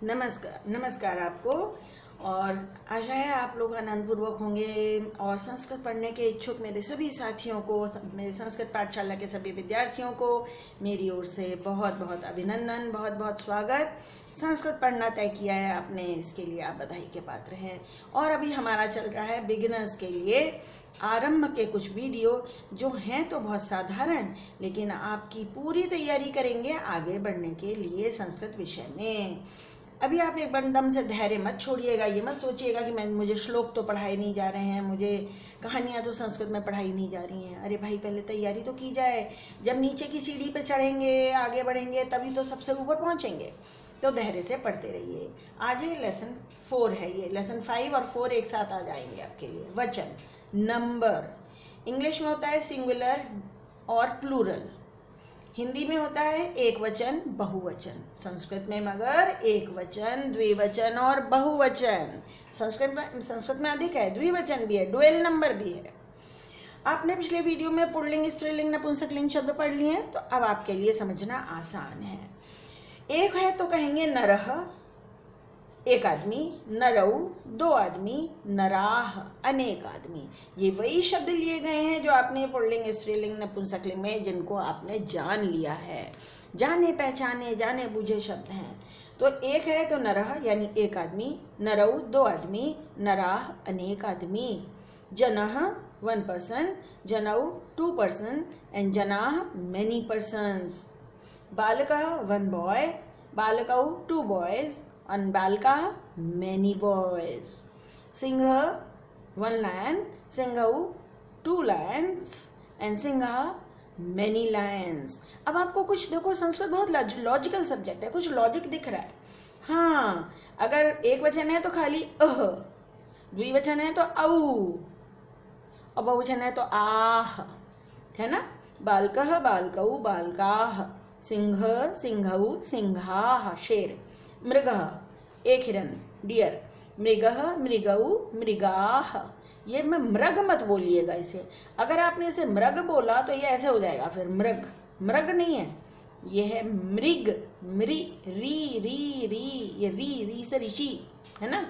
नमस्कार नमस्कार आपको। और आशा है आप लोग आनंदपूर्वक होंगे और संस्कृत पढ़ने के इच्छुक मेरे सभी साथियों को, मेरे संस्कृत पाठशाला के सभी विद्यार्थियों को मेरी ओर से बहुत बहुत अभिनंदन, बहुत बहुत स्वागत। संस्कृत पढ़ना तय किया है आपने, इसके लिए आप बधाई के पात्र हैं। और अभी हमारा चल रहा है बिगिनर्स के लिए आरंभ के कुछ वीडियो जो हैं तो बहुत साधारण, लेकिन आपकी पूरी तैयारी करेंगे आगे बढ़ने के लिए संस्कृत विषय में। अभी आप एक बार दम से धैर्य मत छोड़िएगा, ये मत सोचिएगा कि मुझे श्लोक तो पढ़ाए नहीं जा रहे हैं, मुझे कहानियाँ तो संस्कृत में पढ़ाई नहीं जा रही हैं। अरे भाई, पहले तैयारी तो की जाए। जब नीचे की सीढ़ी पे चढ़ेंगे, आगे बढ़ेंगे, तभी तो सबसे ऊपर पहुँचेंगे। तो धैर्य से पढ़ते रहिए। आज ये लेसन 4 है, ये लेसन 5 और 4 एक साथ आ जाएंगे आपके लिए। वचन, नंबर, इंग्लिश में होता है सिंगुलर और प्लूरल, हिंदी में होता है एक वचन बहुवचन, संस्कृत में मगर एक वचन, द्विवचन और बहुवचन। संस्कृत में अधिक है, द्विवचन भी है, डुअल नंबर भी है। आपने पिछले वीडियो में पुल्लिंग, स्त्रीलिंग, नपुंसकलिंग शब्द पढ़ लिए हैं, तो अब आपके लिए समझना आसान है। एक है तो कहेंगे नरह, एक आदमी, नरऊ, 2 आदमी, नराह, अनेक आदमी। ये वही शब्द लिए गए हैं जो आपने पुल्लिंग, स्त्रीलिंग, नपुंसकलिंग में जिनको आपने जान लिया है। जाने पहचाने, जाने बूझे शब्द हैं। तो एक है तो नरह यानी एक आदमी, नरऊ 2 आदमी, नराह अनेक आदमी, जनः 1 person, जनऊ 2 person एंड जनाः many persons। बालकः 1 boy, बालकौ 2 boys and बालका many boys। Singh 1 lion, सिंहौ 2 lions and Sinha many lions। अब आपको कुछ देखो, संस्कृत बहुत लॉजिकल सब्जेक्ट है, कुछ लॉजिक दिख रहा है। हाँ, अगर एक वचन है तो खाली अह, द्विवचन है तो औ, और बहुवचन है तो आह, है ना। बालकः बालकौ बालकाः, सिंह सिंहौ सिंहाः, शेर। मृगः एक हिरन, डियर, मृगः मृगौ मृगाः। ये मैं मृग मत बोलिएगा इसे, अगर आपने इसे मृग बोला तो ये ऐसे हो जाएगा, फिर मृग, मृग नहीं है, ये है मृग, मृ, री री री, ये री से ऋषि, है ना।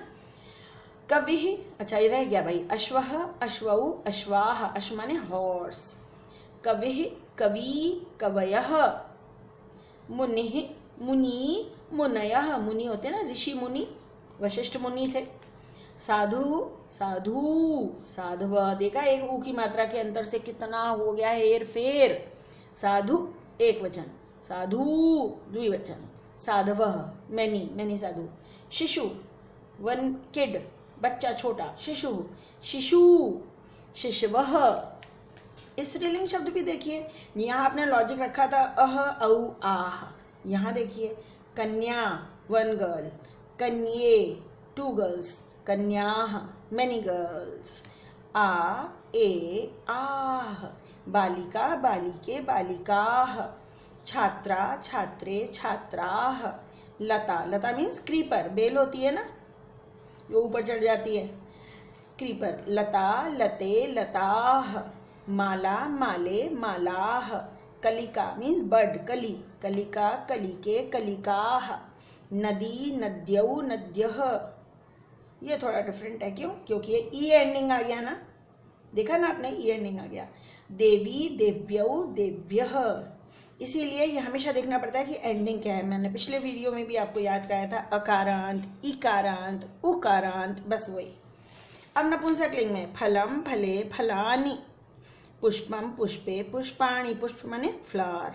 कवि, अच्छा ये रह गया भाई, अश्वः अश्वौ अश्वाः, अश्व माने हॉर्स। कवि कवि कवयः, मुनि मुनि मुनयः, मुनि होते हैं ना, ऋषि मुनि, वशिष्ठ मुनि थे। साधु साधु साधव, देखा एक ऊ की मात्रा के अंतर से कितना हो गया हेर फेर। साधु एक वचन, साधु द्विवचन, साधवः मैनी मैनी साधु। शिशु 1 kid, बच्चा छोटा, शिशु शिशु, शिशवः। स्त्रीलिंग शब्द भी देखिए, यहाँ आपने लॉजिक रखा था अह औ आह, यहाँ देखिए कन्या 1 girl, कन्ये 2 girls, कन्याः many girls। आ ए आह, बालिका बालिके बालिकाः, छात्रा छात्रे छात्राः। लता, लता मीन्स क्रीपर, बेल होती है ना, जो ऊपर चढ़ जाती है, क्रीपर। लता लते लताः, माला माले मालाः। कलिका मीन्स बर्ड, कली, कलिका कलिके कलिकाः। नदी नद्यौ नद्यः, ये थोड़ा डिफरेंट है, क्यों? क्योंकि ये ई एंडिंग आ गया ना, देखा ना आपने, ई एंडिंग आ गया। देवी देव्यौ देव्यः, इसीलिए ये हमेशा देखना पड़ता है कि एंडिंग क्या है। मैंने पिछले वीडियो में भी आपको याद कराया था, अकारांत, इकारांत, उकारांत, बस वही। अब नपुंसकलिंग में फलम फले फलानि, पुष्पम पुष्पे पुष्पाणि, पुष्प माने फ्लावर।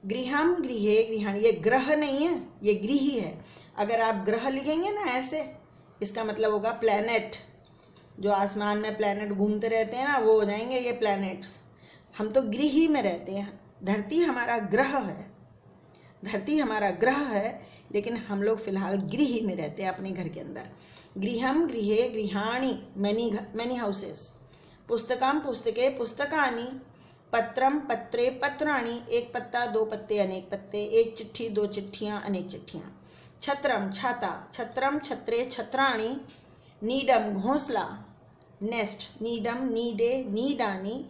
गृहम गृहे गृहाणि, ये ग्रह नहीं है, ये गृही है। अगर आप ग्रह लिखेंगे ना ऐसे, इसका मतलब होगा प्लैनेट, जो आसमान में प्लैनेट घूमते रहते हैं ना, वो हो जाएंगे ये प्लैनेट्स। हम तो गृही में रहते हैं, धरती हमारा ग्रह है, धरती हमारा ग्रह है, लेकिन हम लोग फिलहाल गृही में रहते हैं अपने घर के अंदर। गृहम गृहे गृहाणि, मैनी हाउसेस। पुस्तकम पुस्तके पुस्तकानि, पत्रम पत्रे पत्राणि, एक पत्ता 2 पत्ते अनेक पत्ते, एक चिट्ठी 2 चिट्ठियां अनेक चिट्ठियां। छत्रम छाता, छत्रम छत्रे छत्राणि। नीडम घोंसला, नेस्ट, नीडम नीडे नीडानी।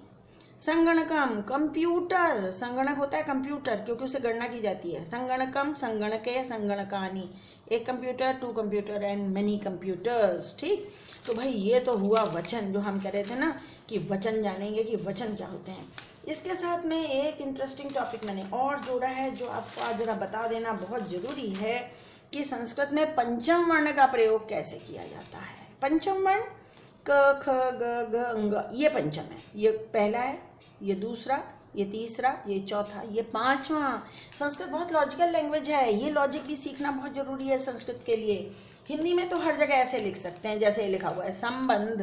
संगणकम कंप्यूटर, संगणक होता है कंप्यूटर क्योंकि उसे गणना की जाती है। संगणकम संगणके संगणकानि, एक computer, two computer and many computers. ठीक, तो भाई ये तो हुआ वचन, जो हम कह रहे थे ना कि वचन जानेंगे कि वचन क्या होते हैं। इसके साथ में एक इंटरेस्टिंग टॉपिक मैंने और जोड़ा है जो आपको आज जरा बता देना बहुत जरूरी है कि संस्कृत में पंचम वर्ण का प्रयोग कैसे किया जाता है। पंचम वर्ण क ख ग घ अंग, ये पंचम है, ये पहला है, ये दूसरा, ये तीसरा, ये चौथा, ये पांचवा। संस्कृत बहुत लॉजिकल लैंग्वेज है, ये लॉजिक भी सीखना बहुत जरूरी है संस्कृत के लिए। हिंदी में तो हर जगह ऐसे लिख सकते हैं, जैसे लिखा हुआ है संबंध,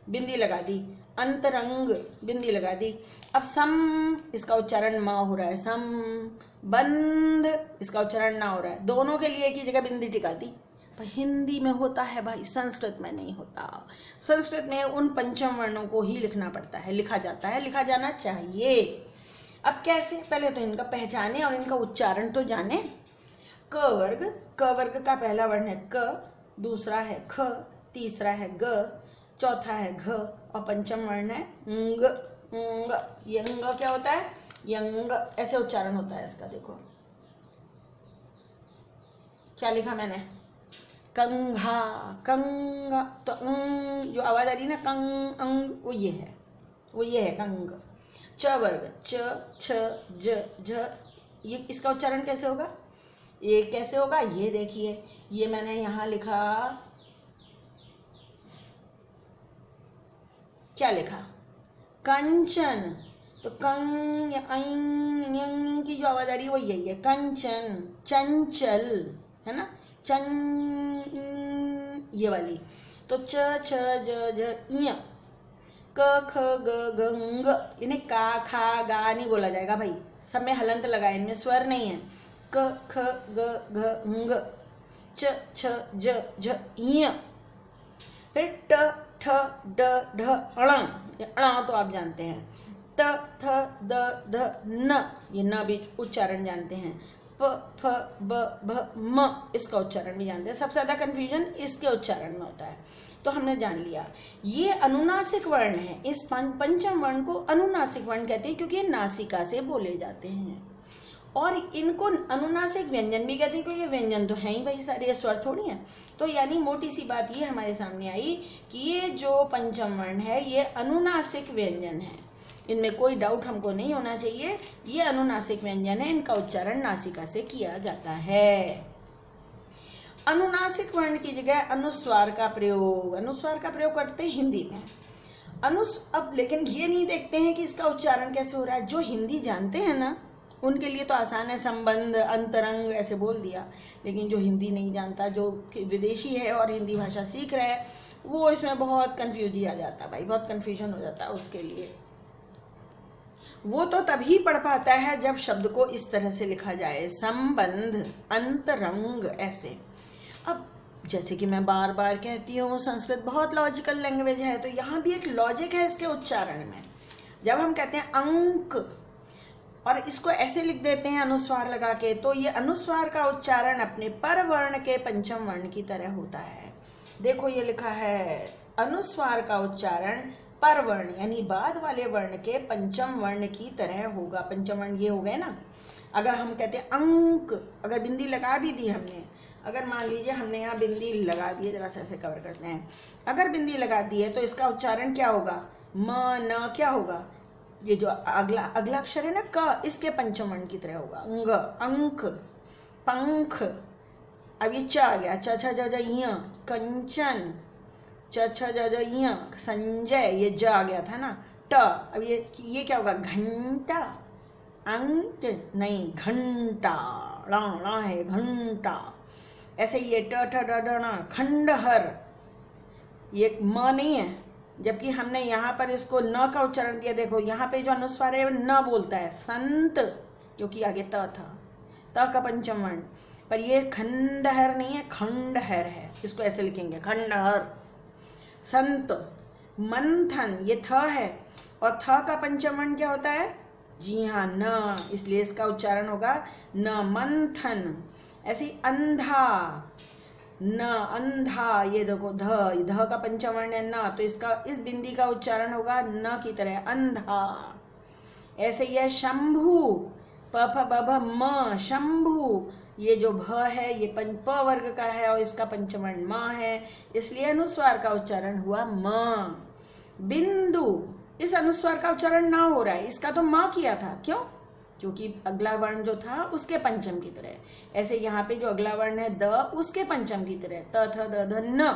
बिंदी लगा दी, अंतरंग, बिंदी लगा दी। अब सम, इसका उच्चारण म हो रहा है, सम बंध, इसका उच्चारण ना हो रहा है, दोनों के लिए एक ही जगह बिंदी टिका दी। पर हिंदी में होता है भाई, संस्कृत में नहीं होता। संस्कृत में उन पंचम वर्णों को ही लिखना पड़ता है, लिखा जाता है, लिखा जाना चाहिए। अब कैसे, पहले तो इनका पहचाने और इनका उच्चारण तो जाने। क वर्ग, क वर्ग का पहला वर्ण है क, दूसरा है ख, तीसरा है ग, चौथा है घ और पंचम वर्ण है अंग। ये अंग क्या होता है, ये अंग ऐसे उच्चारण होता है इसका। देखो क्या लिखा मैंने, कंघा, कंगा, तो जो आवाज आ रही है ना कंग अंग, वो ये है, वो ये है कंग। च वर्ग, च छ ज झ, ये इसका उच्चारण कैसे होगा, ये कैसे होगा, ये देखिए, ये मैंने यहाँ लिखा, क्या लिखा, कंचन। तो कंग की जो आवाज आ रही है वो यही है, कंचन, चंचल, है ना, चन, ये वाली। तो च छ ज झ ञ, क ख ग घ ङ, इन्हें का खा गा नहीं बोला जाएगा भाई, सब में हलंत लगा है, इनमें स्वर नहीं है। क ख ग घ ङ, च छ ज झ ञ, फिर ट ठ ड ढ अण, अण तो आप जानते हैं, त थ द ध न, ये न भी उच्चारण जानते हैं। प फ ब भ म, इसका उच्चारण भी जानते हैं। सबसे ज्यादा कंफ्यूजन इसके उच्चारण में होता है, तो हमने जान लिया ये अनुनासिक वर्ण है। इस पंचम वर्ण को अनुनासिक वर्ण कहते हैं क्योंकि ये नासिका से बोले जाते हैं, और इनको अनुनासिक व्यंजन भी कहते हैं क्योंकि व्यंजन तो है ही भाई सारे, ये स्वर थोड़ी हैं। तो यानी मोटी सी बात ये हमारे सामने आई कि ये जो पंचम वर्ण है ये अनुनासिक व्यंजन है, इनमें कोई डाउट हमको नहीं होना चाहिए, ये अनुनासिक व्यंजन है, इनका उच्चारण नासिका से किया जाता है। अनुनासिक वर्ण की जगह अनुस्वार का प्रयोग करते हैं हिंदी में। अब लेकिन ये नहीं देखते हैं कि इसका उच्चारण कैसे हो रहा है। जो हिंदी जानते हैं ना उनके लिए तो आसान है, संबंध, अंतरंग ऐसे बोल दिया, लेकिन जो हिंदी नहीं जानता, जो विदेशी है और हिंदी भाषा सीख रहा है, वो इसमें बहुत कंफ्यूज आ जाता है भाई, बहुत कंफ्यूजन हो जाता है उसके लिए। वो तो तभी पढ़ पाता है जब शब्द को इस तरह से लिखा जाए, संबंध, अंतरंग ऐसे। अब जैसे कि मैं बार बार कहती हूँ संस्कृत बहुत लॉजिकल लैंग्वेज है, तो यहाँ भी एक लॉजिक है इसके उच्चारण में। जब हम कहते हैं अंक और इसको ऐसे लिख देते हैं अनुस्वार लगा के, तो ये अनुस्वार का उच्चारण अपने पर वर्ण के पंचम वर्ण की तरह होता है। देखो ये लिखा है, अनुस्वार का उच्चारण पर वर्ण यानी बाद वाले वर्ण के पंचम वर्ण की तरह होगा। पंचम वर्ण ये हो गए ना। अगर हम कहते हैं अंक, अगर बिंदी लगा भी दी हमने, अगर मान लीजिए हमने यहाँ बिंदी लगा दी है, जरा सा ऐसे कवर करते हैं, अगर बिंदी लगा दी है तो इसका उच्चारण क्या होगा, म न क्या होगा, ये जो अगला अक्षर है ना क, इसके पंचम वर्ण की तरह होगा, अंग, अंक, पंख। अब ये च आ गया, च छ ज ज य, कंचन, च छ ज ज य, संजय, ये ज आ गया था ना, ट। अब ये क्या होगा, घंटा, अंट नहीं, घंटा, ला है घंटा। ऐसे ये ट ठ ड ड ण, खंडहर, ये म नहीं है, जबकि हमने यहाँ पर इसको न का उच्चारण दिया। देखो यहाँ पे जो अनुस्वार है न बोलता है, संत, क्योंकि आगे त था, त का पंचम वर्ण, पर ये खंडहर नहीं है, खंडहर है, इसको ऐसे लिखेंगे खंडहर। संत, मंथन, ये थ है, और थ का पंचम वर्ण क्या होता है, जी हाँ न, इसलिए इसका उच्चारण होगा न, मंथन। ऐसे ही अंधा, न, अंधा, ये देखो ध का पंचम वर्ण है न, तो इसका इस बिंदी का उच्चारण होगा न की तरह, अंधा। ऐसे ही है शंभु, प फ ब भ म, शंभु, ये जो भ है ये प वर्ग का है और इसका पंचम म है, इसलिए अनुस्वार का उच्चारण हुआ म। बिंदु, इस अनुस्वार का उच्चारण ना हो रहा है, इसका तो म किया था, क्यों? क्योंकि अगला वर्ण जो था उसके पंचम की तरह। ऐसे यहाँ पे जो अगला वर्ण है द, उसके पंचम की तरह, त थ द ध न,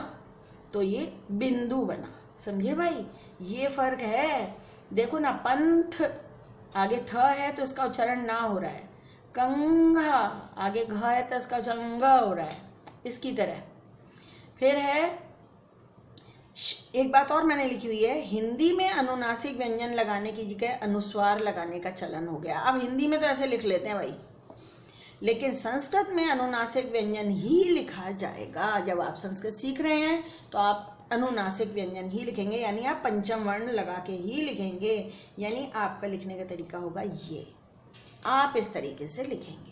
तो ये बिंदु बना। समझे भाई, ये फर्क है। देखो ना, पंथ आगे थ है तो इसका उच्चारण ना हो रहा है, कंघा आगे घ है तो इसका उच्चारण ग हो रहा है, इसकी तरह। फिर है एक बात और मैंने लिखी हुई है, हिंदी में अनुनासिक व्यंजन लगाने की जगह अनुस्वार लगाने का चलन हो गया। अब हिंदी में तो ऐसे लिख लेते हैं भाई, लेकिन संस्कृत में अनुनासिक व्यंजन ही लिखा जाएगा। जब आप संस्कृत सीख रहे हैं तो आप अनुनासिक व्यंजन ही लिखेंगे, यानी आप पंचम वर्ण लगा के ही लिखेंगे। यानी आपका लिखने का तरीका होगा ये, आप इस तरीके से लिखेंगे।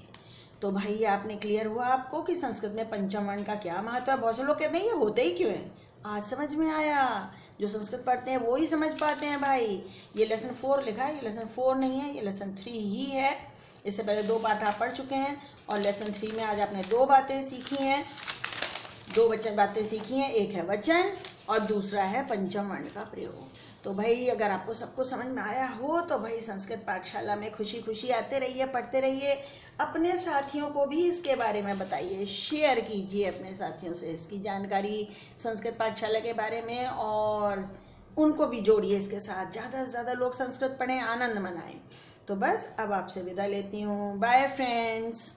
तो भाई आपने क्लियर हुआ आपको कि संस्कृत में पंचम वर्ण का क्या महत्व है। बहुत से लोग कहते हैं ये होते ही क्यों है, आज समझ में आया। जो संस्कृत पढ़ते हैं वो ही समझ पाते हैं भाई। ये लेसन 4 लिखा है, ये लेसन 4 नहीं है, ये लेसन 3 ही है। इससे पहले 2 पाठ आप पढ़ चुके हैं और लेसन 3 में आज आपने 2 बातें सीखी हैं, 2 बातें सीखी हैं। एक है वचन और दूसरा है पंचम वर्ण का प्रयोग। तो भाई अगर आपको सब कुछ समझ में आया हो तो भाई संस्कृत पाठशाला में खुशी खुशी आते रहिए, पढ़ते रहिए। अपने साथियों को भी इसके बारे में बताइए, शेयर कीजिए अपने साथियों से इसकी जानकारी संस्कृत पाठशाला के बारे में, और उनको भी जोड़िए इसके साथ। ज़्यादा से ज़्यादा लोग संस्कृत पढ़ें, आनंद मनाएं। तो बस अब आपसे विदा लेती हूँ। Bye friends.